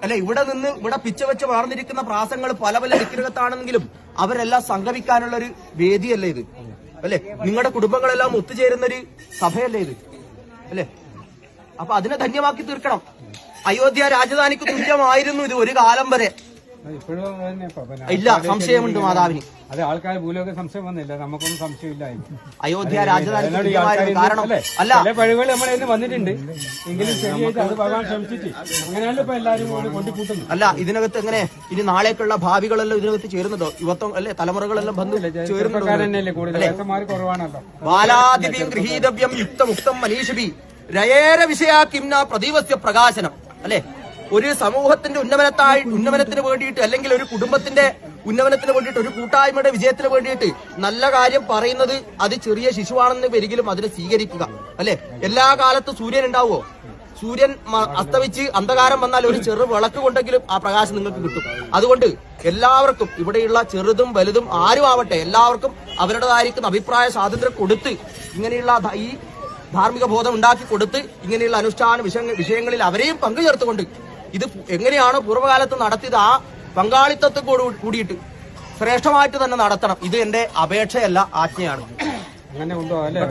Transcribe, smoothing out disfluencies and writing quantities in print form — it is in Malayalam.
അല്ലെ ഇവിടെ പിച്ച വെച്ച് വളർന്നിരിക്കുന്ന പ്രാസങ്ങൾ പല പല ദിക്കിനകത്താണെങ്കിലും അവരെല്ലാം സംഗമിക്കാനുള്ള ഒരു വേദിയല്ലേ ഇത്, അല്ലെ? നിങ്ങളുടെ കുടുംബങ്ങളെല്ലാം ഒത്തുചേരുന്ന ഒരു സഭയല്ലേ ഇത്, അല്ലെ? അപ്പൊ അതിനെ ധന്യമാക്കി തീർക്കണം. അയോധ്യ രാജധാനിക്ക് തുല്യമായിരുന്നു ഇത് ഒരു കാലം വരെ. ഇല്ല, സംശയമുണ്ട് മാതാവിന്. അതെ, ആൾക്കാർ ഭൂലോക സംശയം വന്നില്ല, നമുക്കൊന്നും സംശയമില്ല. അയോധ്യ രാജധാനി കാരണം അല്ല, പഴിവുകൾ നമ്മുടെ വന്നിട്ടുണ്ട്, എങ്കിലും ശരിയായിട്ട് അത് ഭഗവാൻ ശ്രമിച്ചിട്ട് അങ്ങനെയല്ല ഇപ്പൊ എല്ലാവരും കൊണ്ടിക്കൂട്ടുന്നു. അല്ല, ഇതിനകത്ത് എങ്ങനെ ഇനി നാളേക്കുള്ള ഭാവികളെല്ലാം ഇതിനകത്ത് ചേരുന്നുണ്ടോ? യുവത്വം അല്ലെ, തലമുറകളെല്ലാം ബന്ധു ചേരുന്നുണ്ടല്ലേ? കൂടുതൽ കുറവാണല്ലോ. ബാലാദിവ്യം ഗൃഹീതവ്യം യുക്തമുക്തം മനീഷിബി രയേര വിഷയാക്കിംന പ്രദീപസ്യ പ്രകാശനം, അല്ലെ? ഒരു സമൂഹത്തിന്റെ ഉന്നമനത്തിന് വേണ്ടിയിട്ട്, അല്ലെങ്കിൽ ഒരു കുടുംബത്തിന്റെ ഉന്നമനത്തിന് വേണ്ടിയിട്ട്, ഒരു കൂട്ടായ്മയുടെ വിജയത്തിന് വേണ്ടിയിട്ട് നല്ല കാര്യം പറയുന്നത് അത് ചെറിയ ശിശുവാണെന്ന് വരികിലും അതിനെ സ്വീകരിക്കുക, അല്ലെ? എല്ലാ കാലത്തും സൂര്യൻ ഉണ്ടാവുമോ? സൂര്യൻ അസ്തമിച്ച് അന്ധകാരം വന്നാൽ ഒരു ചെറു വിളക്ക് കൊണ്ടെങ്കിലും ആ പ്രകാശം നിങ്ങൾക്ക് കിട്ടും. അതുകൊണ്ട് എല്ലാവർക്കും, ഇവിടെയുള്ള ചെറുതും വലുതും ആരും ആവട്ടെ, എല്ലാവർക്കും അവരുടേതായിരിക്കുന്ന അഭിപ്രായ സ്വാതന്ത്ര്യം കൊടുത്ത്, ഇങ്ങനെയുള്ള ഈ ധാർമ്മിക ബോധം ഉണ്ടാക്കി കൊടുത്ത്, ഇങ്ങനെയുള്ള അനുഷ്ഠാന വിഷയങ്ങളിൽ അവരെയും പങ്കുചേർത്തുകൊണ്ട് ഇത് എങ്ങനെയാണോ പൂർവ്വകാലത്ത് നടത്തിയത് ആ പങ്കാളിത്തത്തെ കൂടിയിട്ട് ശ്രേഷ്ഠമായിട്ട് തന്നെ നടത്തണം. ഇത് എന്റെ അപേക്ഷയല്ല, ആജ്ഞയാണ്. അങ്ങനെ ഉണ്ടോ അല്ലെ?